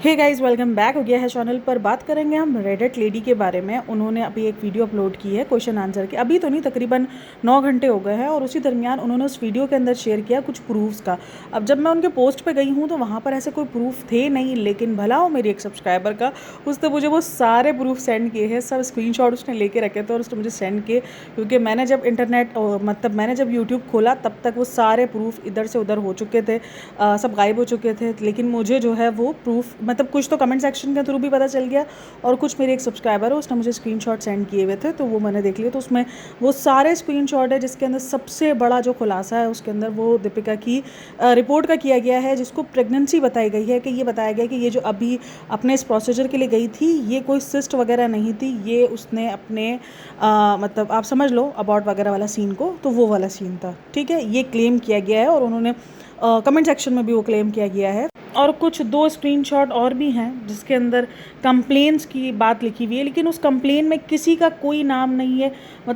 Hey guys, welcome back हो गया है चैनल पर। बात करेंगे हम रेडिट लेडी के बारे में। उन्होंने अभी एक वीडियो अपलोड की है क्वेश्चन आंसर की। अभी तो नहीं, तकरीबन 9 घंटे हो गए हैं और उसी दरमियान उन्होंने उस वीडियो के अंदर शेयर किया कुछ प्रूफ्स का। अब जब मैं उनके पोस्ट पे गई हूँ तो वहाँ पर ऐसे कोई प्रूफ थे नहीं, लेकिन भला हो मेरी एक सब्सक्राइबर का, उसने मुझे वो सारे प्रूफ सेंड किए हैं। सब स्क्रीनशॉट उसने लेके रखे थे और उसने मुझे सेंड किए, क्योंकि मैंने जब मैंने जब यूट्यूब खोला तब तक वो सारे प्रूफ इधर से उधर हो चुके थे, सब गायब हो चुके थे। लेकिन मुझे जो है वो प्रूफ कुछ तो कमेंट सेक्शन के थ्रू भी पता चल गया, और कुछ मेरे एक सब्सक्राइबर है उसने मुझे स्क्रीनशॉट सेंड किए हुए थे, तो वो मैंने देख लिया। तो उसमें वो सारे स्क्रीनशॉट है जिसके अंदर सबसे बड़ा जो खुलासा है उसके अंदर वो दीपिका की रिपोर्ट का किया गया है, जिसको प्रेगनेंसी बताई गई है। कि ये बताया गया कि ये जो अभी अपने इस प्रोसीजर के लिए गई थी, ये कोई सिस्ट वगैरह नहीं थी, ये उसने अपने आप समझ लो अबॉर्ट वगैरह वाला सीन को, तो वो वाला सीन था। ठीक है, ये क्लेम किया गया है और उन्होंने कमेंट सेक्शन में भी वो क्लेम किया गया है। और कुछ 2 स्क्रीनशॉट और भी हैं जिसके अंदर कंप्लेंट्स की बात लिखी हुई है, लेकिन उस कंप्लेन में किसी का कोई नाम नहीं है।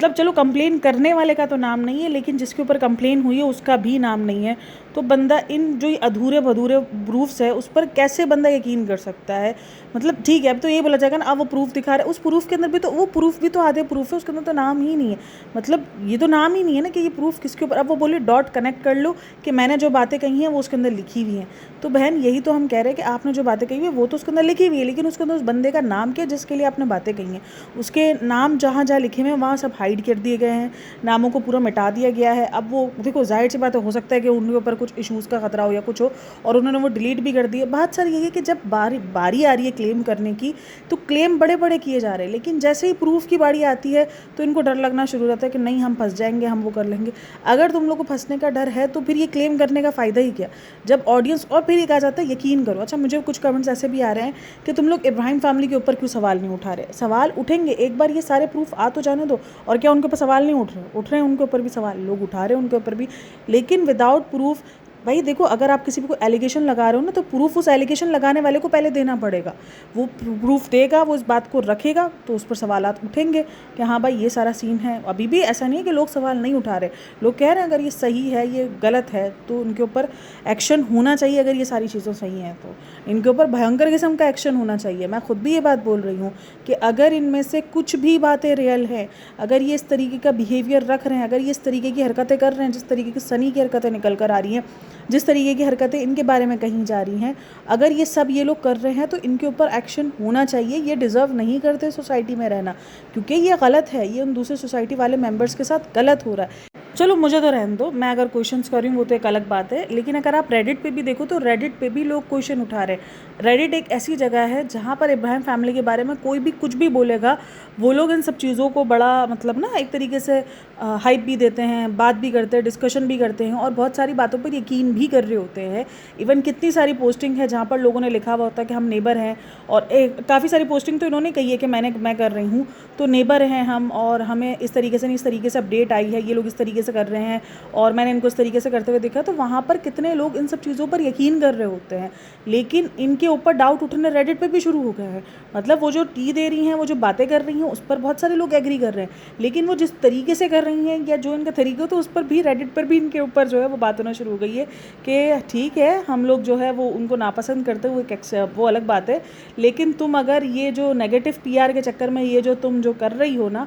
चलो, कंप्लेन करने वाले का तो नाम नहीं है, लेकिन जिसके ऊपर कंप्लेन हुई है उसका भी नाम नहीं है। तो बंदा इन जो अधूरे भधूरे प्रूफ्स है उस पर कैसे बंदा यकीन कर सकता है? ठीक है, अब तो ये बोला जाएगा ना, अब वो प्रूफ दिखा रहे, उस प्रूफ के अंदर भी तो वो प्रूफ भी तो आधे प्रूफ है, उसके अंदर तो नाम ही नहीं है। ये तो नाम ही नहीं है ना कि ये प्रूफ किसके ऊपर। अब वो बोले डॉट कनेक्ट कर लो कि मैंने जो बातें कही हैं वो उसके अंदर लिखी हुई हैं। तो बहन, यही तो हम कह रहे हैं कि आपने जो बातें कही हुई है वो तो उसके अंदर लिखी हुई है, लेकिन उसके अंदर उस बंदे का नाम क्या जिसके लिए आपने बातें कही हैं, उसके नाम जहाँ जहाँ लिखे हुए हैं वहाँ सब हाइड कर दिए गए हैं, नामों को पूरा मिटा दिया गया है। अब वो देखो, जाहिर सी बात है, हो सकता है कि उनके ऊपर कुछ इशूज़ का खतरा हो या कुछ हो, और उन्होंने वो डिलीट भी कर दिए। बात सर यही है कि जब बारी आ रही है क्लेम करने की, तो क्लेम बड़े बड़े किए जा रहे हैं, लेकिन जैसे ही प्रूफ की बारी आती है तो इनको डर लगना शुरू हो जाता है कि नहीं, हम फंस जाएंगे, हम वो कर लेंगे। अगर तुम लोग को फंसने का डर है तो फिर ये क्लेम करने का फ़ायदा ही क्या? जब ऑडियंस, और फिर ये कहा जाता है यकीन करो। अच्छा, मुझे कुछ कमेंट्स ऐसे भी आ रहे हैं कि तुम लोग इब्राहिम फैमिली के ऊपर क्यों सवाल नहीं उठा रहे? सवाल उठेंगे, एक बार ये सारे प्रूफ आ तो जाने दो। और क्या उनके ऊपर सवाल नहीं उठ रहे हैं उनके ऊपर भी सवाल लोग उठा रहे हैं, उनके ऊपर भी, लेकिन विदाउट प्रूफ। भाई देखो, अगर आप किसी को एलिगेशन लगा रहे हो ना, तो प्रूफ उस एलिगेशन लगाने वाले को पहले देना पड़ेगा। वो प्रूफ देगा, वो इस बात को रखेगा, तो उस पर सवालात उठेंगे कि हाँ भाई ये सारा सीन है। अभी भी ऐसा नहीं है कि लोग सवाल नहीं उठा रहे, लोग कह रहे हैं अगर ये सही है, ये गलत है, तो उनके ऊपर एक्शन होना चाहिए। अगर ये सारी चीज़ें सही हैं तो इनके ऊपर भयंकर किस्म का एक्शन होना चाहिए। मैं खुद भी ये बात बोल रही हूँ कि अगर इनमें से कुछ भी बातें रियल हैं, अगर ये इस तरीके का बिहेवियर रख रहे हैं, अगर ये इस तरीके की हरकतें कर रहे हैं, जिस तरीके की सनी की हरकतें निकल कर आ रही हैं, जिस तरीके की हरकतें इनके बारे में कही जा रही हैं, अगर ये सब ये लोग कर रहे हैं तो इनके ऊपर एक्शन होना चाहिए। ये डिज़र्व नहीं करते सोसाइटी में रहना, क्योंकि ये गलत है, ये उन दूसरे सोसाइटी वाले मेंबर्स के साथ गलत हो रहा है। चलो, मुझे तो रहने दो, मैं अगर क्वेश्चंस कर रही हूँ वो तो एक अलग बात है, लेकिन अगर आप रेडिट पे भी देखो तो रेडिट पे भी लोग क्वेश्चन उठा रहे हैं। रेडिट एक ऐसी जगह है जहाँ पर इब्राहिम फैमिली के बारे में कोई भी कुछ भी बोलेगा, वो लोग इन सब चीज़ों को बड़ा एक तरीके से हाइप भी देते हैं, बात भी करते हैं, डिस्कशन भी करते हैं, और बहुत सारी बातों पर यकीन भी कर रहे होते हैं। इवन कितनी सारी पोस्टिंग है जहाँ पर लोगों ने लिखा हुआ होता है कि हम नेबर हैं, और काफ़ी सारी पोस्टिंग तो इन्होंने कही है कि मैं कर रही हूँ, तो नेबर हैं हम, और हमें इस तरीके से अपडेट आई है, ये लोग इस तरीके से कर रहे हैं, और मैंने इनको इस तरीके से करते हुए देखा। तो वहाँ पर कितने लोग इन सब चीज़ों पर यकीन कर रहे होते हैं, लेकिन इनके ऊपर डाउट उठने रेडिट पे भी शुरू हो गया है। वो जो टी दे रही हैं, वो जो बातें कर रही हैं, उस पर बहुत सारे लोग एग्री कर रहे हैं, लेकिन वो जिस तरीके से कर रही हैं या जो इनका तरीका, तो उस पर भी रेडिट पर भी इनके ऊपर जो है वो बात होना शुरू हो गई है कि ठीक है, हम लोग जो है वो उनको नापसंद करते हुए, वो अलग बात है, लेकिन तुम अगर ये जो नेगेटिव पीआर के चक्कर में ये जो तुम जो कर रही हो ना,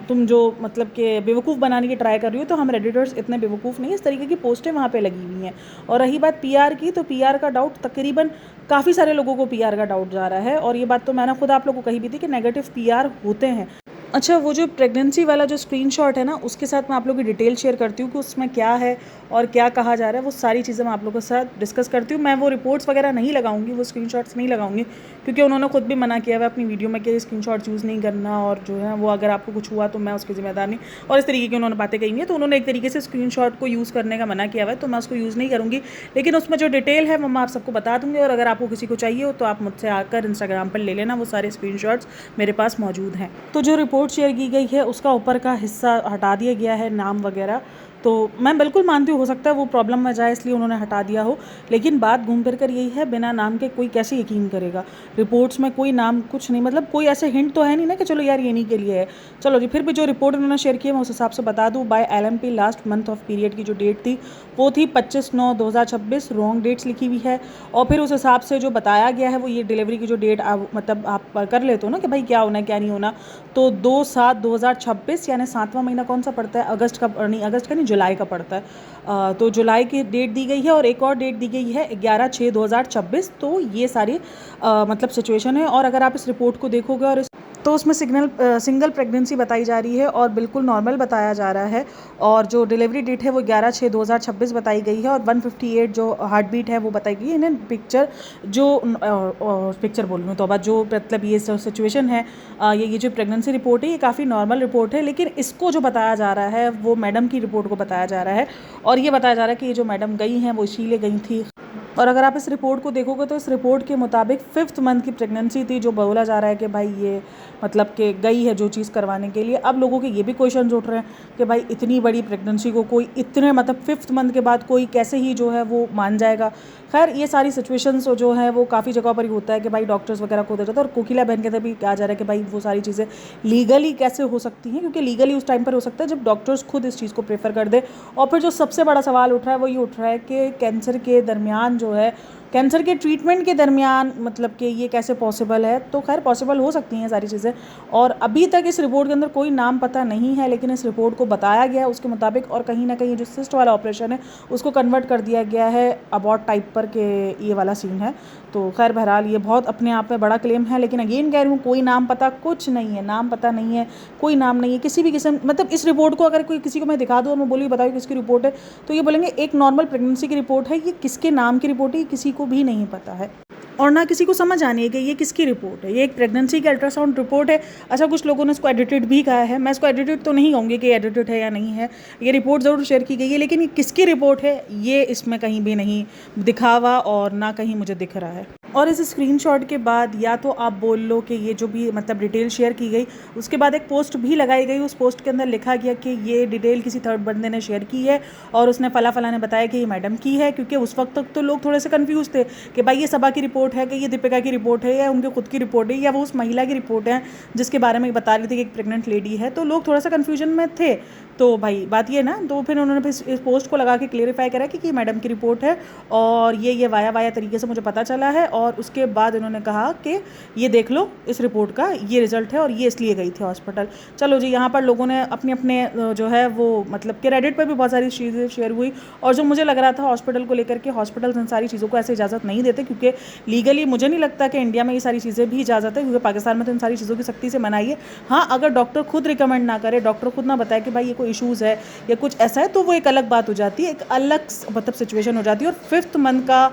तुम जो कि बेवकूफ़ बनाने की ट्राई कर रही हो, तो हम रेडिटर्स इतने बेवकूफ़ नहीं, इस तरीके की पोस्टें वहाँ पे लगी हुई हैं। और रही बात पीआर की, तो पीआर का डाउट तकरीबन काफ़ी सारे लोगों को पीआर का डाउट जा रहा है, और ये बात तो मैंने खुद आप लोगों को कही भी थी कि नेगेटिव पीआर होते हैं। अच्छा, वो जो प्रेगनेंसी वाला जो स्क्रीनशॉट है ना, उसके साथ मैं आप लोगों की डिटेल शेयर करती हूँ कि उसमें क्या है और क्या कहा जा रहा है। वो सारी चीज़ें मैं आप लोगों के साथ डिस्कस करती हूँ। मैं वो रिपोर्ट्स वगैरह नहीं लगाऊंगी, वो स्क्रीनशॉट्स नहीं लगाऊंगी, क्योंकि उन्होंने खुद भी मना किया हुआ अपनी वीडियो में कि स्क्रीनशॉट्स यूज़ नहीं करना, और जो है वो अगर आपको कुछ हुआ तो मैं उसकी जिम्मेदार नहीं, और इस तरीके की उन्होंने बातें कही हैं। तो उन्होंने एक तरीके से स्क्रीनशॉट को यूज़ करने का मना किया हुआ है, तो मैं उसको यूज़ नहीं करूँगी, लेकिन उसमें जो डिटेल है वो मैं आप सबको बता दूँगी। और अगर आपको किसी को चाहिए हो तो आप मुझसे आकर इंस्टाग्राम पर ले लेना, वो सारे स्क्रीनशॉट्स मेरे पास मौजूद हैं। तो जो रिपोर्ट शेयर की गई है उसका ऊपर का हिस्सा हटा दिया गया है, नाम वगैरह, तो मैं बिल्कुल मानती हूँ हो सकता है वो प्रॉब्लम में जाए इसलिए उन्होंने हटा दिया हो, लेकिन बात घूम फिर कर यही है, बिना नाम के कोई कैसे यकीन करेगा। रिपोर्ट्स में कोई नाम कुछ नहीं, मतलब कोई ऐसे हिंट तो है नहीं ना कि चलो यार ये नहीं के लिए है। चलो जी, फिर भी जो रिपोर्ट उन्होंने शेयर की है मैं उस हिसाब से बता दूँ। By LMP last month of period की जो डेट थी वो थी 25/9/2026, रॉन्ग डेट्स लिखी हुई है। और फिर उस हिसाब से जो बताया गया है वो ये डिलीवरी की जो डेट मतलब आप कर लेते हो ना कि भाई क्या होना है क्या नहीं होना, तो 2/7/2026 यानी 7वां महीना कौन सा पड़ता है, अगस्त का नहीं, अगस्त का नहीं, जुलाई का पड़ता है। तो जुलाई की डेट दी गई है और एक और डेट दी गई है 11/6/2026। तो ये सारी मतलब सिचुएशन है। और अगर आप इस रिपोर्ट को देखोगे और तो उसमें सिंगल प्रेगनेंसी बताई जा रही है और बिल्कुल नॉर्मल बताया जा रहा है। और जो डिलीवरी डेट है वो 11/6/2026 बताई गई है और 158 जो हार्ट बीट है वो बताई गई है। इन्हें पिक्चर जो पिक्चर बोल रही हूँ, तो जो मतलब ये सिचुएशन है, ये जो प्रेगनेंसी रिपोर्ट है ये काफ़ी नॉर्मल रिपोर्ट है, लेकिन इसको जो बताया जा रहा है वो मैडम की रिपोर्ट को बताया जा रहा है। और ये बताया जा रहा है कि ये जो मैडम गई हैं वो इसीलिए गई थी। और अगर आप इस रिपोर्ट को देखोगे तो इस रिपोर्ट के मुताबिक 5th मंथ की प्रेगनेंसी थी, जो बोला जा रहा है कि भाई ये मतलब कि गई है जो चीज़ करवाने के लिए। अब लोगों के ये भी क्वेश्चन उठ रहे हैं कि भाई इतनी बड़ी प्रेगनेंसी को कोई इतने मतलब 5th मंथ के बाद कोई कैसे ही जो है वो मान जाएगा। खैर ये सारी सिचुएशंस जो है वो काफ़ी जगह पर ही होता है कि भाई डॉक्टर्स वगैरह को दे जाता है। और कोकिला बहन के अंदर भी कहा जा रहा है कि भाई वो सारी चीज़ें लीगली कैसे हो सकती हैं, क्योंकि लीगली उस टाइम पर हो सकता है जब डॉक्टर्स खुद इस चीज़ को प्रेफर कर दे। और फिर जो सबसे बड़ा सवाल उठ रहा है वो ये उठ रहा है कि कैंसर के दरमियान जो है, कैंसर के ट्रीटमेंट के दरमियान मतलब कि ये कैसे पॉसिबल है। तो खैर पॉसिबल हो सकती हैं सारी चीज़ें। और अभी तक इस रिपोर्ट के अंदर कोई नाम पता नहीं है, लेकिन इस रिपोर्ट को बताया गया है उसके मुताबिक। और कहीं ना कहीं जो सिस्ट वाला ऑपरेशन है उसको कन्वर्ट कर दिया गया है अबॉर्ट टाइप पर के ये वाला सीन है। तो खैर बहरहाल ये बहुत अपने आप में बड़ा क्लेम है, लेकिन अगेन कह रही हूँ कोई नाम पता कुछ नहीं है, नाम पता नहीं है, कोई नाम नहीं है किसी भी किस्म। मतलब इस रिपोर्ट को अगर कोई किसी को मैं दिखा दूँ और मैं बोली बताऊँ किसकी रिपोर्ट है, तो ये बोलेंगे एक नॉर्मल प्रेगनेंसी की रिपोर्ट है, ये किसके नाम की रिपोर्ट है ये किसी को भी नहीं पता है। और ना किसी को समझ आनी है कि ये किसकी रिपोर्ट है। ये एक प्रेगनेंसी की अल्ट्रासाउंड रिपोर्ट है। अच्छा, कुछ लोगों ने इसको एडिटेड भी कहा है, मैं इसको एडिटेड तो नहीं कहूँगी कि एडिटेड है या नहीं है। ये रिपोर्ट ज़रूर शेयर की गई है, लेकिन ये किसकी रिपोर्ट है ये इसमें कहीं भी नहीं दिखावा और ना कहीं मुझे दिख रहा है। और इस स्क्रीनशॉट के बाद या तो आप बोल लो कि ये जो भी मतलब डिटेल शेयर की गई, उसके बाद एक पोस्ट भी लगाई गई, उस पोस्ट के अंदर लिखा गया कि ये डिटेल किसी थर्ड बंदे ने शेयर की है और उसने फला ने बताया कि ये मैडम की है। क्योंकि उस वक्त तक तो लोग थोड़े से कंफ्यूज थे कि भाई ये सबा की रिपोर्ट है कि ये दीपिका की रिपोर्ट है या उनके खुद की रिपोर्ट है या वो उस महिला की रिपोर्ट है जिसके बारे में बता रही थी कि एक प्रेग्नेंट लेडी है। तो लोग थोड़ा सा कन्फ्यूजन में थे। तो भाई बात ये ना, तो फिर उन्होंने फिर इस पोस्ट को लगा के क्लियरिफाई करा कि मैडम की रिपोर्ट है और ये वाया तरीके से मुझे पता चला है। और उसके बाद उन्होंने कहा कि ये देख लो इस रिपोर्ट का ये रिजल्ट है और ये इसलिए गई थी हॉस्पिटल। चलो जी, यहाँ पर लोगों ने अपने अपने जो है वो मतलब कि रेडिट पर भी बहुत सारी चीज़ें शेयर हुई। और जो मुझे लग रहा था हॉस्पिटल को लेकर के, हॉस्पिटल इन सारी चीज़ों को ऐसे इजाज़त नहीं देते, क्योंकि लीगली मुझे नहीं लगता कि इंडिया में ये सारी चीज़ें भी इजाज़त है, क्योंकि पाकिस्तान में तो इन सारी चीज़ों की सख्ती से मनाही है। हाँ, अगर डॉक्टर खुद रिकमेंड ना करे, डॉक्टर खुद ना बताए कि भाई ये कोई इशूज़ है या कुछ ऐसा है, तो वो एक अलग बात हो जाती है, एक अलग मतलब सिचुएशन हो जाती है। और 5th मंथ का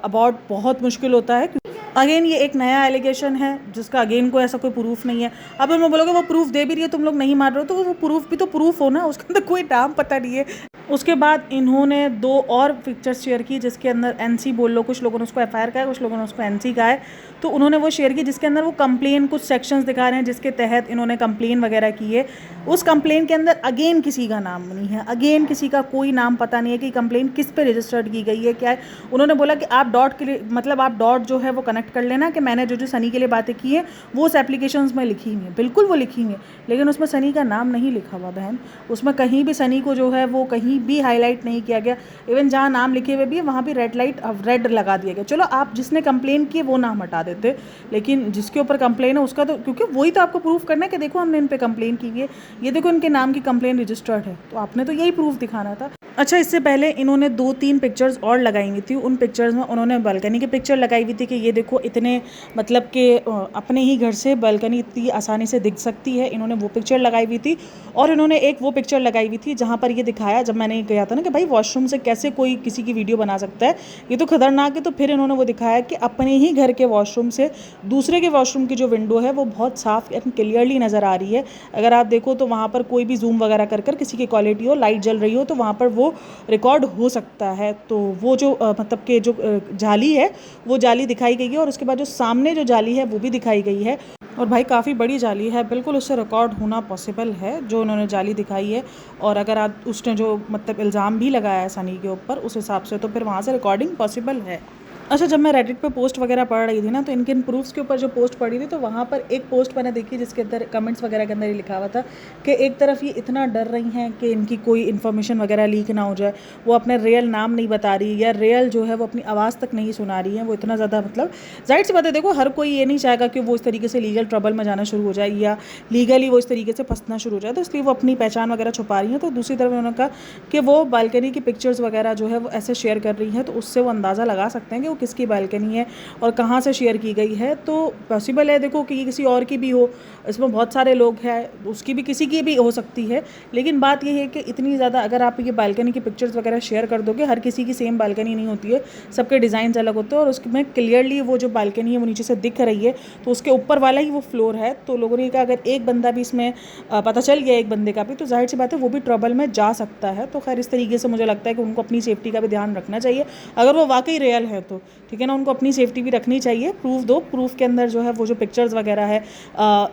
अबॉर्ट बहुत मुश्किल होता है। अगेन ये एक नया एलिगेशन है जिसका अगेन कोई ऐसा कोई प्रूफ नहीं है। अब मैं बोलोगे वो प्रूफ दे भी रही है, तुम लोग नहीं मान रहे हो, तो वो प्रूफ भी तो प्रूफ हो ना, उसके अंदर कोई नाम पता नहीं है। उसके बाद इन्होंने 2 और पिक्चर्स शेयर की जिसके अंदर NC बोल लो, कुछ लोगों ने उसको FIR कहा है, कुछ लोगों ने उसको NC कहा है। तो उन्होंने वो शेयर की जिसके अंदर वो कंप्लेन कुछ सेक्शंस दिखा रहे हैं जिसके तहत इन्होंने कंप्लेन वगैरह की है। उस कंप्लेन के अंदर अगेन किसी का नाम नहीं है, अगेन किसी का कोई नाम पता नहीं है कि कंप्लेन किस पे रजिस्टर्ड की गई है, क्या है। उन्होंने बोला कि आप डॉट के लिए मतलब आप डॉट जो है वो कनेक्ट कर लेना कि मैंने जो सनी के लिए बातें की हैं वो उस एप्लीकेशंस में लिखी हुई हैं, बिल्कुल वो लिखी हुई हैं, लेकिन उसमें सनी का नाम नहीं लिखा हुआ बहन। उसमें कहीं भी सनी को जो है वो कहीं भी हाईलाइट नहीं किया गया। इवन जहाँ नाम लिखे हुए भी है वहाँ भी रेड लगा दिया गया। चलो आप जिसने कंप्लेन की वो नाम हटा देते, लेकिन जिसके ऊपर कंप्लेन है उसका तो, क्योंकि वही तो आपको प्रूफ करना है कि देखो हमने इन पे कंप्लेन की है, ये देखो इनके नाम की कंप्लेन रजिस्टर्ड है, तो आपने तो यही प्रूफ दिखाना था। अच्छा, इससे पहले इन्होंने 2-3 पिक्चर्स और लगाई हुई थी। उन पिक्चर्स में उन्होंने बालकनी की पिक्चर लगाई हुई थी कि ये देखो इतने मतलब कि अपने ही घर से बालकनी इतनी आसानी से दिख सकती है, इन्होंने वो पिक्चर लगाई हुई थी। और इन्होंने एक वो पिक्चर लगाई हुई थी जहाँ पर ये दिखाया, जब मैंने गया था ना कि भाई वॉशरूम से कैसे कोई किसी की वीडियो बना सकता है, ये तो खतरनाक है। तो फिर इन्होंने वो दिखाया कि अपने ही घर के वॉशरूम से दूसरे के वॉशरूम की जो विंडो है वो बहुत साफ एंड क्लियरली नज़र आ रही है। अगर आप देखो तो वहाँ पर कोई भी जूम वगैरह कर किसी की क्वालिटी हो, लाइट जल रही हो, तो वहाँ पर वो वो रिकॉर्ड हो सकता है। तो वो जो मतलब कि जो जाली है वो जाली दिखाई गई है, और उसके बाद जो सामने जो जाली है वो भी दिखाई गई है, और भाई काफ़ी बड़ी जाली है, बिल्कुल उससे रिकॉर्ड होना पॉसिबल है जो उन्होंने जाली दिखाई है। और अगर आप उसने जो मतलब इल्ज़ाम भी लगाया है सनी के ऊपर उस हिसाब से, तो फिर वहाँ से रिकॉर्डिंग पॉसिबल है। अच्छा, जब मैं रेडिट पे पोस्ट वगैरह पढ़ रही थी ना, तो इनके इन प्रूफ्स के ऊपर जो पोस्ट पढ़ी थी, तो वहाँ पर एक पोस्ट मैंने देखी जिसके अंदर कमेंट्स वगैरह के अंदर ये लिखा हुआ था कि एक तरफ ये इतना डर रही हैं कि इनकी कोई इन्फॉर्मेशन वगैरह लीक ना हो जाए, वो अपने रियल नाम नहीं बता रही, या रियल जो है वो अपनी आवाज़ तक नहीं सुना रही है, वो इतना ज़्यादा मतलब जाहिर सी बात है, देखो हर कोई ये नहीं चाहेगा कि वो इस तरीके से लीगल ट्रबल में जाना शुरू हो जाए या लीगली वो इस तरीके से फंसना शुरू हो जाए, तो इसलिए वो अपनी पहचान वगैरह छुपा रही हैं। तो दूसरी तरफ उन्होंने कहा कि वो बालकनी की पिक्चर्स वगैरह जो है वो ऐसे शेयर कर रही हैं, तो उससे वो अंदाज़ा लगा सकते हैं कि वो किसकी बालकनी है और कहाँ से शेयर की गई है। तो पॉसिबल है देखो कि ये किसी और की भी हो, इसमें बहुत सारे लोग हैं, उसकी भी किसी की भी हो सकती है, लेकिन बात ये है कि इतनी ज़्यादा अगर आप ये बालकनी की पिक्चर्स वगैरह शेयर कर दोगे, हर किसी की सेम बालकनी नहीं होती है, सबके डिज़ाइंस अलग होते हैं, और उसमें क्लियरली वो जो बालकनी है वो नीचे से दिख रही है, तो उसके ऊपर वाला ही वो फ्लोर है। तो लोगों ने कहा अगर एक बंदा भी इसमें पता चल गया एक बंदे का भी, तो जाहिर सी बात है वो भी ट्रबल में जा सकता है। तो खैर इस तरीके से मुझे लगता है कि उनको अपनी सेफ्टी का भी ध्यान रखना चाहिए, अगर वो वाकई रियल है तो ठीक है ना, उनको अपनी सेफ्टी भी रखनी चाहिए। प्रूफ दो, प्रूफ के अंदर जो है वो जो पिक्चर्स वगैरह है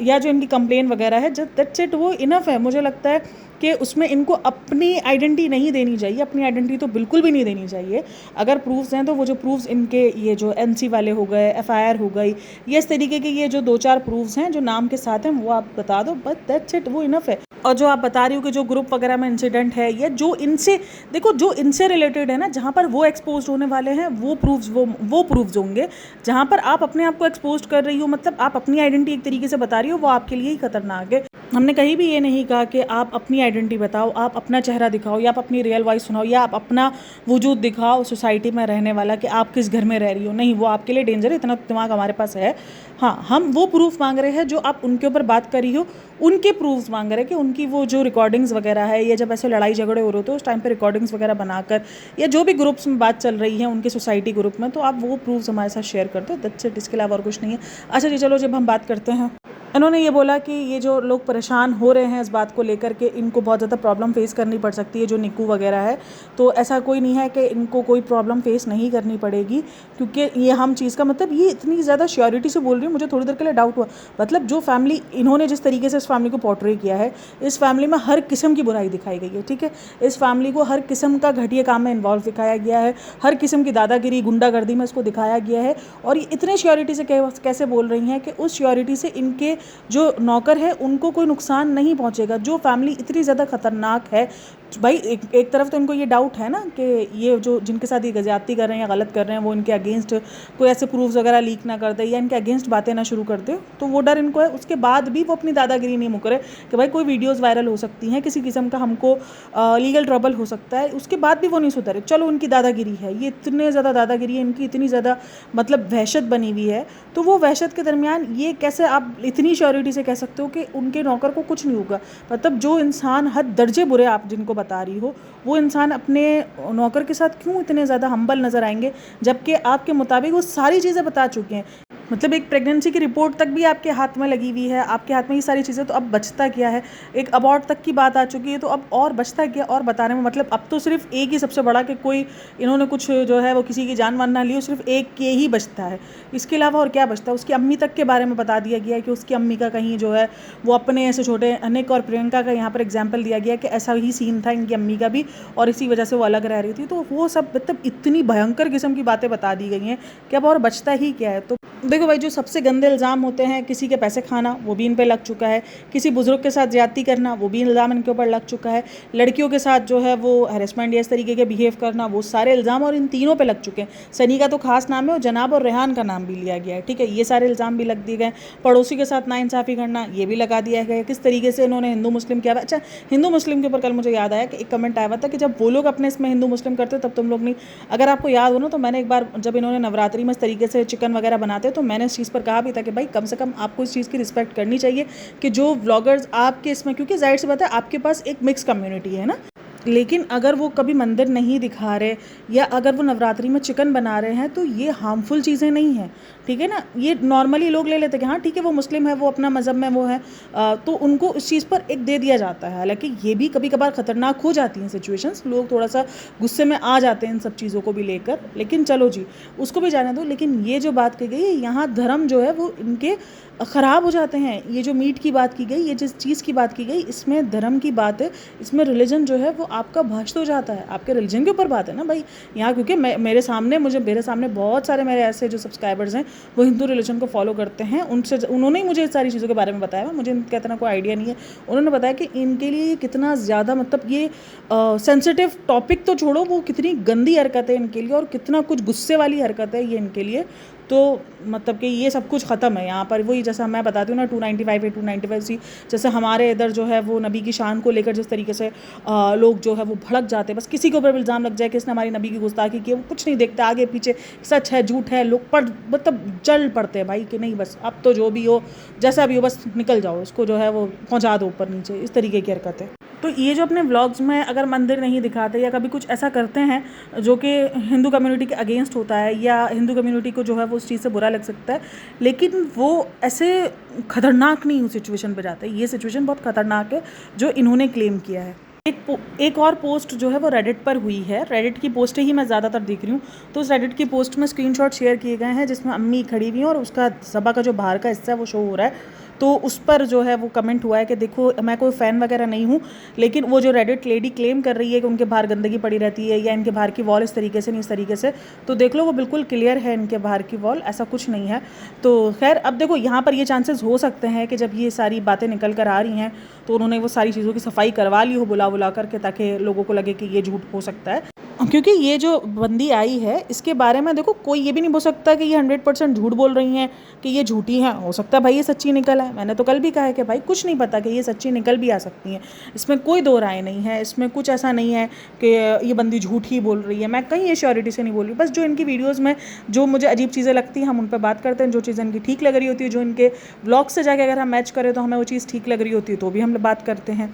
या जो इनकी कंप्लेन वगैरह है, जब दैट्स इट, वो इनफ है। मुझे लगता है कि उसमें इनको अपनी आइडेंटिटी नहीं देनी चाहिए, अपनी आइडेंटिटी तो बिल्कुल भी नहीं देनी चाहिए। अगर प्रूफ्स हैं तो वो जो प्रूफ्स इनके ये जो एनसी वाले हो गए, एफआईआर हो गई, ये इस तरीके के ये जो 2-4 प्रूफ्स हैं जो नाम के साथ हैं वो आप बता दो, बस दैट्स इट, वो इनफ है। और जो आप बता रही हो कि जो ग्रुप वगैरह में इंसिडेंट है, या जो इनसे देखो जो इनसे रिलेटेड है ना, जहाँ पर वो एक्सपोज होने वाले हैं, वो प्रूफ्स होंगे। जहाँ पर आप अपने आप को एक्सपोज कर रही हो, मतलब आप अपनी आइडेंटिटी एक तरीके से बता रही हो, वो आपके लिए ही खतरनाक है। हमने कहीं भी ये नहीं कहा कि आप अपनी आइडेंटिटी बताओ, आप अपना चेहरा दिखाओ, या आप अपनी रियल वॉइस सुनाओ, या आप अपना वजूद दिखाओ सोसाइटी में रहने वाला कि आप किस घर में रह रही हो। नहीं, वो आपके लिए डेंजर है, इतना दिमाग हमारे पास है। हाँ, हम वो प्रूफ मांग रहे हैं जो आप उनके ऊपर बात कर रही हो, उनके प्रूफ्स मांग रहे हैं कि उनकी वो जो रिकॉर्डिंग्स वगैरह है, या जब ऐसे लड़ाई झगड़े हो रहे हो तो उस टाइम पे रिकॉर्डिंग्स वगैरह बनाकर, या जो भी ग्रुप्स में बात चल रही है उनके सोसाइटी ग्रुप में, तो आप वो प्रूफ्स हमारे साथ शेयर कर दो, दैट्स इट, इसके अलावा और कुछ नहीं है। अच्छा जी, चलो जब हम बात करते हैं, इन्होंने ये बोला कि ये जो लोग परेशान हो रहे हैं इस बात को लेकर के, इनको बहुत ज़्यादा प्रॉब्लम फेस करनी पड़ सकती है, जो निक्कू वगैरह है, तो ऐसा कोई नहीं है कि इनको कोई प्रॉब्लम फेस नहीं करनी पड़ेगी, क्योंकि ये हम चीज़ का मतलब ये इतनी ज़्यादा श्योरिटी से बोल रही हूँ, मुझे थोड़ी देर के लिए डाउट हुआ। मतलब जो फैमिली इन्होंने जिस तरीके से इस फैमिली को पोर्ट्रे किया है, इस फैमिली में हर किस्म की बुराई दिखाई गई है, ठीक है, इस फैमिली को हर किस्म का घटिया काम में इन्वॉल्व दिखाया गया है, हर किस्म की दादागिरी गुंडागर्दी में इसको दिखाया गया है, और ये इतने श्योरिटी से कैसे बोल रही हैं कि उस श्योरिटी से इनके जो नौकर है उनको कोई नुकसान नहीं पहुंचेगा। जो फैमिली इतनी ज़्यादा ख़तरनाक है भाई, एक तरफ तो इनको ये डाउट है ना कि ये जो जिनके साथ ये ज़्यादती कर रहे हैं या गलत कर रहे हैं वो इनके अगेंस्ट कोई ऐसे प्रूफ्स वगैरह लीक ना कर दे या इनके अगेंस्ट बातें ना शुरू कर दे, तो वो डर इनको है। उसके बाद भी वो अपनी दादागिरी नहीं मुकरे कि भाई कोई वीडियोज़ वायरल हो सकती हैं, किसी किस्म का हमको लीगल ट्रबल हो सकता है, उसके बाद भी वो नहीं सुधरे। चलो उनकी दादागिरी है, ये इतने ज़्यादा दादागिरी है इनकी, इतनी ज़्यादा मतलब वहशत बनी हुई है, तो वो वहशत के दरमियान ये कैसे आप इतनी श्योरिटी से कह सकते हो कि उनके नौकर को कुछ नहीं होगा। मतलब जो इंसान हद दर्जे बुरे आप जिनको बता रही हो, वो इंसान अपने नौकर के साथ क्यों इतने ज़्यादा हम्बल नज़र आएंगे, जबकि आपके मुताबिक वो सारी चीज़ें बता चुके हैं। मतलब एक प्रेगनेंसी की रिपोर्ट तक भी आपके हाथ में लगी हुई है, आपके हाथ में ये सारी चीज़ें, तो अब बचता क्या है। एक अबॉर्ट तक की बात आ चुकी है, तो अब और बचता क्या और बताने में। मतलब अब तो सिर्फ एक ही सबसे बड़ा कि कोई इन्होंने कुछ जो है वो किसी की जान वान ना ली हो, सिर्फ एक के ही बचता है। इसके अलावा और क्या बचता है। उसकी अम्मी तक के बारे में बता दिया गया है कि उसकी अम्मी का कहीं जो है वो अपने ऐसे छोटे, अनिक और प्रियंका का यहाँ पर एग्जाम्पल दिया गया कि ऐसा ही सीन था इनकी अम्मी का भी, और इसी वजह से वो अलग रह रही थी। तो वो सब मतलब इतनी भयंकर किस्म की बातें बता दी गई हैं कि अब और बचता ही क्या है। तो देखो भाई, जो सबसे गंदे इल्ज़ाम होते हैं, किसी के पैसे खाना वो भी इन पे लग चुका है, किसी बुजुर्ग के साथ ज़्यादती करना वो भी इल्ज़ाम इनके ऊपर लग चुका है, लड़कियों के साथ जो है वो हैरेसमेंट या इस तरीके के बिहेव करना, वो सारे इल्ज़ाम और इन तीनों पे लग चुके हैं। सनी का तो खास नाम है और जनाब और रेहान का नाम भी लिया गया है, ठीक है, ये सारे इल्ज़ाम भी लग दिए गए। पड़ोसी के साथ नाइंसाफ़ी करना ये भी लगा दिया गया। किस तरीके से इन्होंने हिंदू मुस्लिम किया। अच्छा, हिंदू मुस्लिम के ऊपर कल मुझे याद आया कि एक कमेंट आया हुआ था कि जब वो लोग अपने इसमें हिंदू मुस्लिम करते तब तुम लोग नहीं। अगर आपको याद हो ना, तो मैंने एक बार जब इन्होंने नवरात्रि में इस तरीके से चिकन वगैरह बनाते, तो मैंने इस चीज़ पर कहा भी था कि भाई कम से कम आपको इस चीज़ की रिस्पेक्ट करनी चाहिए कि जो व्लॉगर्स आपके इसमें, क्योंकि जाहिर सी बात है आपके पास एक मिक्स कम्युनिटी है ना, लेकिन अगर वो कभी मंदिर नहीं दिखा रहे या अगर वो नवरात्रि में चिकन बना रहे हैं तो ये हार्मफुल चीज़ें नहीं हैं, ठीक है ना। ये नॉर्मली लोग ले लेते हैं कि हाँ ठीक है वो मुस्लिम है, वो अपना मज़हब में वो है, तो उनको इस चीज़ पर एक दे दिया जाता है। हालांकि ये भी कभी कभार ख़तरनाक हो जाती हैं सिचुएशंस, लोग थोड़ा सा गुस्से में आ जाते हैं इन सब चीज़ों को भी लेकर, लेकिन चलो जी उसको भी जाने दो। लेकिन ये जो बात की गई यहाँ धर्म जो है वो इनके ख़राब हो जाते हैं। ये जो मीट की बात की गई, ये जिस चीज़ की बात की गई, इसमें धर्म की बात है, इसमें रिलीजन जो है वो आपका भ्रष्ट हो जाता है। आपके रिलीजन के ऊपर बात है ना भाई यहाँ, क्योंकि मेरे सामने बहुत सारे मेरे ऐसे जो सब्सक्राइबर्स हैं वो हिंदू रिलीजन को फॉलो करते हैं। उन्होंने ही मुझे इस सारी चीज़ों के बारे में बताया, मुझे इनका इतना कोई आइडिया नहीं है। उन्होंने बताया कि इनके लिए कितना ज़्यादा मतलब ये सेंसिटिव टॉपिक तो छोड़ो, वो कितनी गंदी हरकत है इनके लिए और कितना कुछ गुस्से वाली हरकत है ये इनके लिए। तो मतलब कि ये सब कुछ ख़त्म है यहाँ पर। वही जैसा मैं बताती हूँ ना 295 है 295 सी, जैसे हमारे इधर जो है वो नबी की शान को लेकर जिस तरीके से लोग जो है वो भड़क जाते हैं, बस किसी के ऊपर इल्ज़ाम लग जाए कि इसने हमारी नबी की गुस्ताखी की, वो कुछ नहीं देखते आगे पीछे, सच है झूठ है, लोग मतलब जल पड़ते हैं भाई कि नहीं बस अब तो जो भी हो जैसा भी हो बस निकल जाओ, इसको जो है वो पहुँचा दो ऊपर नीचे, इस तरीके की हरकत है। तो ये जो अपने व्लॉग्स में अगर मंदिर नहीं दिखाते या कभी कुछ ऐसा करते हैं जो कि हिंदू कम्युनिटी के अगेंस्ट होता है या हिंदू कम्युनिटी को जो है वो उस चीज़ से बुरा लग सकता है, लेकिन वो ऐसे खतरनाक नहीं उस सिचुएशन पे जाते। ये सिचुएशन बहुत खतरनाक है जो इन्होंने क्लेम किया है। एक और पोस्ट जो है वो रेडिट पर हुई है, रेडिट की पोस्टें ही मैं ज़्यादातर देख रही हूँ, तो उस रेडिट की पोस्ट में स्क्रीनशॉट शेयर किए गए हैं जिसमें अम्मी खड़ी हुई हैं और उसका सभा का जो बाहर का हिस्सा है वो शो हो रहा है। तो उस पर जो है वो कमेंट हुआ है कि देखो मैं कोई फ़ैन वगैरह नहीं हूँ, लेकिन वो जो रेडिट लेडी क्लेम कर रही है कि उनके बाहर गंदगी पड़ी रहती है या इनके बाहर की वॉल इस तरीके से नहीं इस तरीके से, तो देख लो वो बिल्कुल क्लियर है इनके बाहर की वॉल, ऐसा कुछ नहीं है। तो खैर अब देखो यहाँ पर ये चांसेस हो सकते हैं कि जब ये सारी बातें निकल कर आ रही हैं तो उन्होंने वो सारी चीज़ों की सफाई करवा ली हो बुला करके, ताकि लोगों को लगे कि ये झूठ हो सकता है। क्योंकि ये जो बंदी आई है इसके बारे में देखो कोई ये भी नहीं बोल सकता कि ये 100% झूठ बोल रही हैं कि ये झूठी हैं, हो सकता है भाई ये सच्ची निकल है। मैंने तो कल भी कहा है कि भाई कुछ नहीं पता कि ये सच्ची निकल भी आ सकती हैं, इसमें कोई दो राय नहीं है, इसमें कुछ ऐसा नहीं है कि ये बंदी झूठ ही बोल रही है। मैं कहीं एश्योरिटी से नहीं बोल रही, बस जो इनकी वीडियोज़ में जो मुझे अजीब चीज़ें लगती हैं हम उन पर बात करते हैं, जो चीज़ें इनकी ठीक लग रही होती है, जो इनके ब्लॉग से जाके अगर हम मैच करें तो हमें वो चीज़ ठीक लग रही होती है तो भी हम बात करते हैं।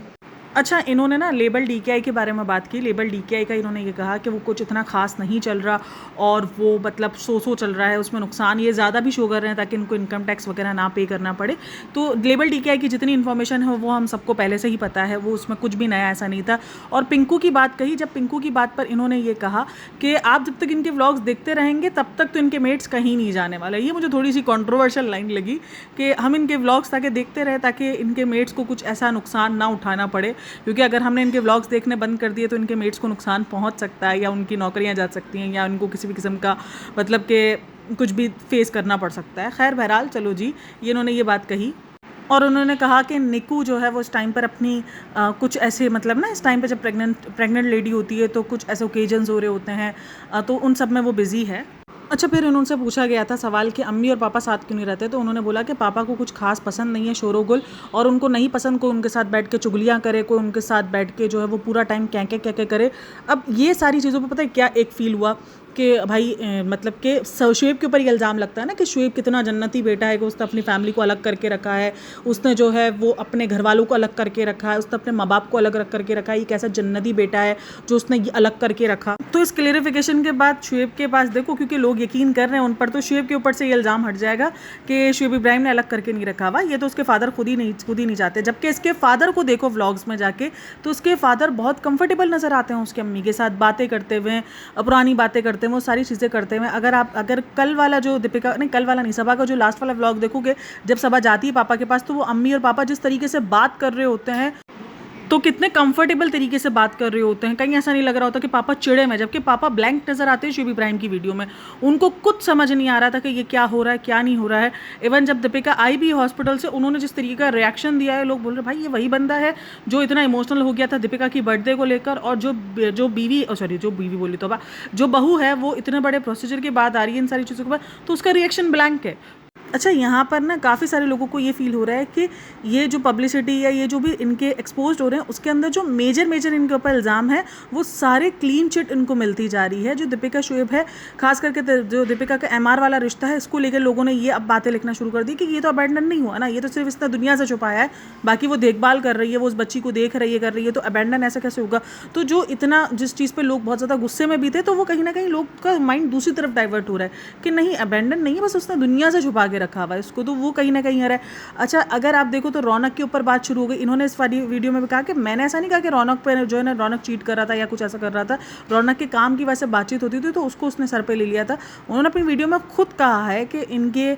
अच्छा इन्होंने ना लेबल DKI के बारे में बात की। लेबल DKI का इन्होंने ये कहा कि वो कुछ इतना खास नहीं चल रहा और वो मतलब सो चल रहा है, उसमें नुकसान ये ज़्यादा भी शो कर रहे हैं ताकि इनको इनकम टैक्स वगैरह ना पे करना पड़े। तो लेबल DKI की जितनी इन्फॉर्मेशन है वो हम सबको पहले से ही पता है, वो उसमें कुछ भी नया ऐसा नहीं था। और पिंकू की बात कही, जब पिंकू की बात पर इन्होंने ये कहा कि आप जब तक इनके व्लॉग्स देखते रहेंगे तब तक तो इनके मेट्स कहीं नहीं जाने वाला। ये मुझे थोड़ी सी कॉन्ट्रोवर्शियल लाइन लगी कि हम इनके व्लॉग्स ताकि देखते रहे ताकि इनके मेट्स को कुछ ऐसा नुकसान ना उठाना पड़े, क्योंकि अगर हमने इनके व्लॉग्स देखने बंद कर दिए तो इनके मेट्स को नुकसान पहुंच सकता है या उनकी नौकरियां जा सकती हैं या उनको किसी भी किस्म का मतलब कि कुछ भी फेस करना पड़ सकता है। खैर बहरहाल चलो जी, ये इन्होंने ये बात कही और उन्होंने कहा कि निकू जो है वो इस टाइम पर अपनी कुछ ऐसे मतलब ना इस टाइम पे जब प्रेग्नेंट लेडी होती है तो कुछ ऐसे ओकेजन्स हो रहे होते हैं, तो उन सब में वो बिज़ी है। अच्छा फिर उनसे पूछा गया था सवाल कि अम्मी और पापा साथ क्यों नहीं रहते, तो उन्होंने बोला कि पापा को कुछ खास पसंद नहीं है शोरोगुल, और उनको नहीं पसंद कोई उनके साथ बैठ के चुगलियाँ करे, कोई उनके साथ बैठ के जो है वो पूरा टाइम क्या करे। अब ये सारी चीज़ों पे पता है क्या एक फ़ील हुआ कि भाई मतलब कि शुएब के ऊपर ये इल्ज़ाम लगता है ना कि शुएब कितना जन्नती बेटा है कि उसने अपनी फैमिली को अलग करके रखा है, उसने जो है वो अपने घर वालों को अलग करके रखा है, उसने अपने माँ बाप को अलग रख करके रखा है, ये कैसा जन्नती बेटा है जो उसने ये अलग करके रखा। तो इस क्लेरिफिकेशन के बाद शुएब के पास देखो, क्योंकि लोग यकीन कर रहे हैं उन पर, तो शुएब के ऊपर से ये इल्ज़ाम हट जाएगा कि शुएब इब्राहिम ने अलग करके नहीं रखा हुआ, ये तो उसके फादर खुद ही नहीं चाहते। जबकि इसके फादर को देखो व्लॉग्स में जाके तो उसके फादर बहुत कंफर्टेबल नज़र आते हैं उसके अम्मी के साथ बातें करते हुए, पुरानी बातें करते हुए, वो सारी चीज़ें करते हुए। अगर कल वाला जो दीपिका नहीं कल वाला नहीं सबा का जो लास्ट वाला व्लॉग देखोगे, जब सबा जाती है पापा के पास तो वो अम्मी और पापा जिस तरीके से बात कर रहे होते हैं तो कितने कंफर्टेबल तरीके से बात कर रहे होते हैं, कहीं ऐसा नहीं लग रहा होता कि पापा चिड़े में, जबकि पापा ब्लैंक नज़र आते हैं शुएब इब्राहिम की वीडियो में। उनको कुछ समझ नहीं आ रहा था कि ये क्या हो रहा है क्या नहीं हो रहा है। इवन जब दीपिका आई भी हॉस्पिटल से, उन्होंने जिस तरीके का रिएक्शन दिया है, लोग बोल रहे भाई ये वही बंदा है जो इतना इमोशनल हो गया था दीपिका की बर्थडे को लेकर, और जो बीवी बोली तो जो बहू है वो इतने बड़े प्रोसीजर के बाद आ रही है इन सारी चीज़ों के बाद, तो उसका रिएक्शन ब्लैंक है। अच्छा, यहाँ पर ना काफ़ी सारे लोगों को ये फ़ील हो रहा है कि ये जो पब्लिसिटी या ये जो भी इनके एक्सपोज़्ड हो रहे हैं, उसके अंदर जो मेजर इनके ऊपर इल्ज़ाम है, वो सारे क्लीन चिट इनको मिलती जा रही है। जो दीपिका शोएब है, ख़ास करके जो दीपिका का एमआर वाला रिश्ता है, इसको लेकर लोगों ने ये अब बातें लिखना शुरू कर दी कि ये तो अबैंडन नहीं हुआ ना, ये तो सिर्फ इसने दुनिया से छुपाया है, बाकी वो देखभाल कर रही है, वो उस बच्ची को देख रही है, कर रही है, तो अबैंडन ऐसा कैसे होगा? तो जो इतना जिस चीज़ पर लोग बहुत ज़्यादा गुस्से में भी थे, तो वो कहीं ना कहीं लोग का माइंड दूसरी तरफ डाइवर्ट हो रहा है कि नहीं, अबैंडन नहीं है, बस उसने दुनिया से छुपा के रखा हुआ है इसको, तो वो कहीं ना कहीं है। अच्छा, अगर आप देखो तो रौनक के ऊपर बात शुरू हो गई। इन्होंने इस वाली वीडियो में भी कहा कि मैंने ऐसा नहीं कहा कि रौनक पे जो है ना, रौनक चीट कर रहा था या कुछ ऐसा कर रहा था। रौनक के काम की वैसे बातचीत होती थी तो उसको उसने सर पे ले लिया था। उन्होंने अपनी वीडियो में खुद कहा है कि इनके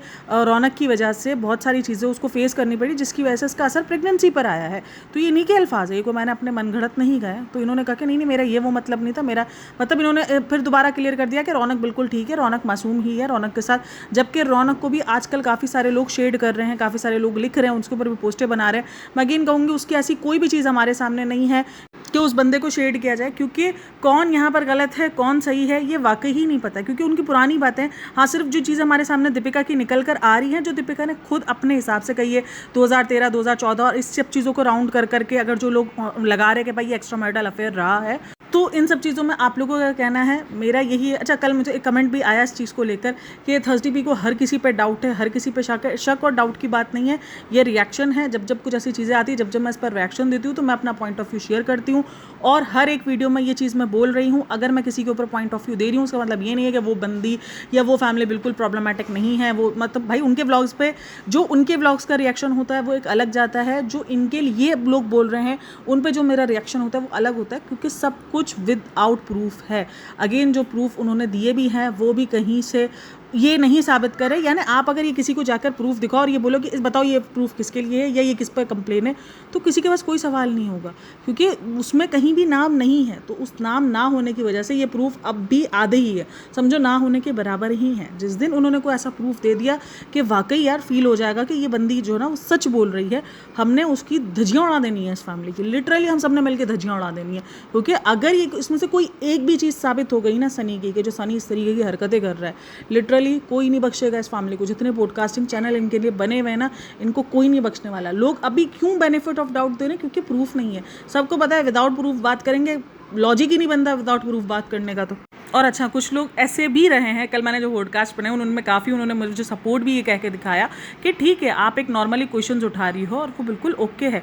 रौनक की वजह से बहुत सारी चीज़ें उसको फेस करनी पड़ी, जिसकी वजह से इसका असर प्रेगनेंसी पर आया है। तो ये इन्हीं के अल्फाज है, ये को मैंने अपने मनगढ़ंत नहीं कहा है। तो इन्होंने कहा कि नहीं मेरा ये वो मतलब नहीं था, मेरा मतलब इन्होंने फिर दोबारा क्लियर कर दिया कि रौनक बिल्कुल ठीक है, रौनक मासूम ही है, रौनक के साथ, जबकि रौनक को भी आजकल काफ़ी सारे लोग शेड कर रहे हैं, काफ़ी सारे लोग लिख रहे हैं, उसके ऊपर भी पोस्टें बना रहे हैं। मैं अगेन कहूँगी उसकी ऐसी कोई भी चीज़ हमारे सामने नहीं है कि उस बंदे को शेड किया जाए, क्योंकि कौन यहाँ पर गलत है कौन सही है ये वाकई ही नहीं पता, क्योंकि उनकी पुरानी बातें, हाँ सिर्फ जो चीज़ हमारे सामने दीपिका की निकल कर आ रही हैं, जो दीपिका ने खुद अपने हिसाब से कही है 2013 2014 और इस सब चीज़ों को राउंड कर करके अगर जो लोग लगा रहे कि भाई ये एक्स्ट्रा मैरिटल अफेयर रहा है, तो इन सब चीज़ों में आप लोगों का कहना है, मेरा यही है। अच्छा, कल मुझे एक कमेंट भी आया इस चीज़ को लेकर कि थर्सडी पी को हर किसी पे डाउट है, हर किसी पे शक है। शक और डाउट की बात नहीं है, ये रिएक्शन है। जब जब कुछ ऐसी चीज़ें आती है, जब जब मैं इस पर रिएक्शन देती हूँ तो मैं अपना पॉइंट ऑफ व्यू शेयर करती हूँ, और हर एक वीडियो में ये चीज़ मैं बोल रही हूँ। अगर मैं किसी के ऊपर पॉइंट ऑफ व्यू दे रही हूँ, उसका मतलब ये नहीं है कि वो बंदी या वो फैमिली बिल्कुल प्रॉब्लमेटिक नहीं है। वो मतलब भाई उनके व्लॉग्स पे जो उनके व्लॉग्स का रिएक्शन होता है वो एक अलग जाता है, जो इनके लिए लोग बोल रहे हैं उन पे जो मेरा रिएक्शन होता है वो अलग होता है, क्योंकि सब कुछ विदाउट प्रूफ है। अगेन जो प्रूफ उन्होंने दिए भी हैं वो भी कहीं से ये नहीं साबित करे, यानी आप अगर ये किसी को जाकर प्रूफ दिखाओ और ये बोलो कि इस बताओ ये प्रूफ किसके लिए है या ये किस पर कंप्लेन है, तो किसी के पास कोई सवाल नहीं होगा, क्योंकि उसमें कहीं भी नाम नहीं है। तो उस नाम ना होने की वजह से ये प्रूफ अब भी आधे ही है, समझो ना होने के बराबर ही है। जिस दिन उन्होंने कोई ऐसा प्रूफ दे दिया कि वाकई यार फील हो जाएगा कि ये बंदी जो है ना वो सच बोल रही है, हमने उसकी धज्जियाँ उड़ा देनी है इस फैमिली की, लिटरली हम सब ने मिलकर धज्जियाँ उड़ा देनी है। क्योंकि अगर ये इसमें से कोई एक भी चीज़ साबित हो गई ना सनी की, कि जो सनी इस तरीके की हरकतें कर रहा है, लिटरली कोई नहीं बख्शेगा इस फैमिली को। जितने पॉडकास्टिंग चैनल इनके लिए बने हुए हैं ना, इनको कोई नहीं बख्शने वाला। लोग अभी क्यों बेनिफिट ऑफ डाउट दे रहे हैं? क्योंकि प्रूफ नहीं है। सबको पता है विदाउट प्रूफ बात करेंगे, लॉजिक ही नहीं बनता विदाउट प्रूफ बात करने का। तो और अच्छा, कुछ लोग ऐसे भी रहे हैं, कल मैंने जो पॉडकास्ट पढ़े उनमें काफ़ी उन्होंने मुझे सपोर्ट भी ये कह के दिखाया कि ठीक है आप एक नॉर्मली क्वेश्चंस उठा रही हो और वो बिल्कुल ओके है।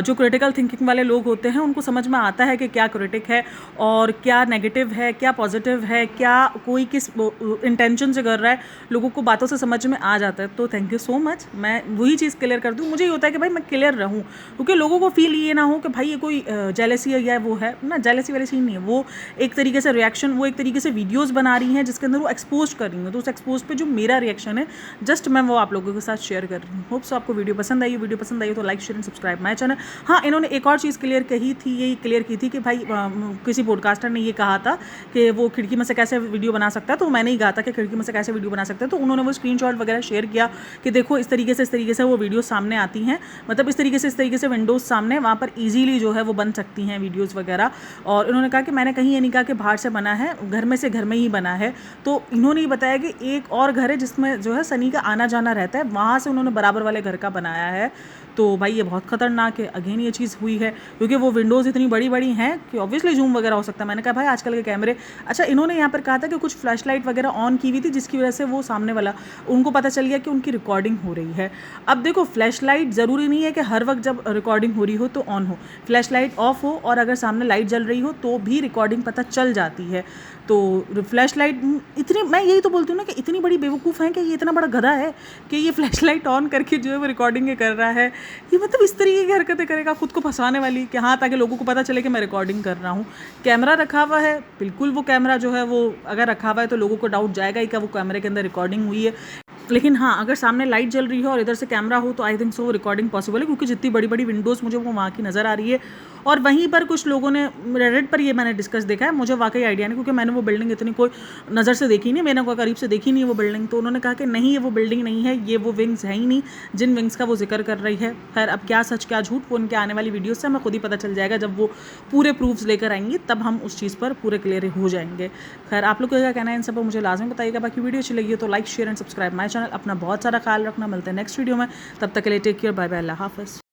जो क्रिटिकल थिंकिंग वाले लोग होते हैं उनको समझ में आता है कि क्या क्रिटिक है और क्या नेगेटिव है, क्या पॉजिटिव है, क्या कोई किस इंटेंशन से कर रहा है, लोगों को बातों से समझ में आ जाता है। तो थैंक यू सो मच, मैं वही चीज़ क्लियर कर दूँ। मुझे ये होता है कि भाई मैं क्लियर रहूँ, क्योंकि लोगों को फील ये ना हो कि भाई ये कोई जेलसी है या वो है ना, जेलसी वाली सीन नहीं है। वो एक तरीके से रिएक्शन, वो एक तरीके से वीडियोस बना रही हैं जिसके अंदर वो एक्सपोज कर रही हैं, तो उस एक्सपोज पे जो मेरा रिएक्शन है जस्ट मैं वो आप लोगों के साथ शेयर कर रही हूँ। होप सो आपको वीडियो पसंद आई। वीडियो पसंद आई तो like share and subscribe my channel. हाँ, इन्होंने एक और चीज़ क्लियर कही थी, यही क्लियर की थी कि भाई किसी पॉडकास्टर ने ये कहा था कि वो खिड़की में से कैसे वीडियो बना सकता है, तो मैंने ही कहा था कि खिड़की में से कैसे वीडियो बना सकता है। तो उन्होंने वो स्क्रीनशॉट वगैरह शेयर किया कि देखो इस तरीके से वो वीडियो सामने आती हैं, मतलब इस तरीके से विंडोज़ सामने वहाँ पर ईजीली जो है वो बन सकती हैं वीडियोज़ वगैरह। और इन्होंने कहा कि मैंने कहीं ये नहीं कहा कि बाहर से बना है, घर में से घर में ही बना है। तो इन्होंने ये बताया कि एक और घर है जिसमें जो है सनी का आना जाना रहता है, वहाँ से उन्होंने बराबर वाले घर का बनाया है। तो भाई ये बहुत ख़तरनाक है। अगेन ये चीज़ हुई है क्योंकि वो विंडोज़ इतनी बड़ी बड़ी हैं कि ऑब्वियसली जूम वगैरह हो सकता है। मैंने कहा भाई आजकल के कैमरे, अच्छा इन्होंने यहाँ पर कहा था कि कुछ फ्लैश लाइट वगैरह ऑन की हुई थी जिसकी वजह से वो सामने वाला उनको पता चल गया कि उनकी रिकॉर्डिंग हो रही है। अब देखो फ्लैश लाइट ज़रूरी नहीं है कि हर वक्त जब रिकॉर्डिंग हो रही हो तो ऑन हो, फ्लैश लाइट ऑफ हो और अगर सामने लाइट जल रही हो तो भी रिकॉर्डिंग पता चल जाती है। तो फ्लैश लाइट इतनी, मैं यही तो बोलती हूँ ना कि इतनी बड़ी बेवकूफ़ है कि ये इतना बड़ा गधा है कि ये फ्लैश लाइट ऑन करके जो है वो रिकॉर्डिंग कर रहा है। ये मतलब इस तरीके की हरकतें करेगा खुद को फंसाने वाली कि हाँ ताकि लोगों को पता चले कि मैं रिकॉर्डिंग कर रहा हूँ। कैमरा रखा हुआ है, बिल्कुल वो कैमरा जो है वो अगर रखा हुआ है तो लोगों को डाउट जाएगा ही कि वो कैमरे के अंदर रिकॉर्डिंग हुई है। लेकिन हाँ अगर सामने लाइट जल रही हो और इधर से कैमरा हो तो I think so recording possible है, क्योंकि जितनी बड़ी बड़ी विंडोज़ मुझे वो वहाँ की नज़र आ रही है। और वहीं पर कुछ लोगों ने रेडिट पर ये मैंने डिस्कस देखा है, मुझे वाकई आइडिया नहीं क्योंकि मैंने वो बिल्डिंग इतनी कोई नज़र से देखी नहीं, मैंने कोई करीब से देखी नहीं है वो बिल्डिंग। तो उन्होंने कहा कि नहीं ये वो बिल्डिंग नहीं है, ये वो विंग्स है ही नहीं जिन विंग्स का वो जिक्र कर रही है। खैर अब क्या सच क्या झूठ वो उनके आने वाली वीडियोज़ से हमें खुद ही पता चल जाएगा, जब वो पूरे प्रूफ्स लेकर आएंगी तब हम उस चीज़ पर पूरे क्लियर हो जाएंगे। खैर आप लोग का क्या कहना है इन सब पर मुझे लाजमी बताइएगा। बाकी वीडियो अच्छी लगी हो तो like share and subscribe my channel. अपना बहुत सारा ख्याल रखना, मिलते हैं नेक्स्ट वीडियो में, तब तक के लिए टेक केयर, बाय बाय, अल्लाह हाफ़िज़।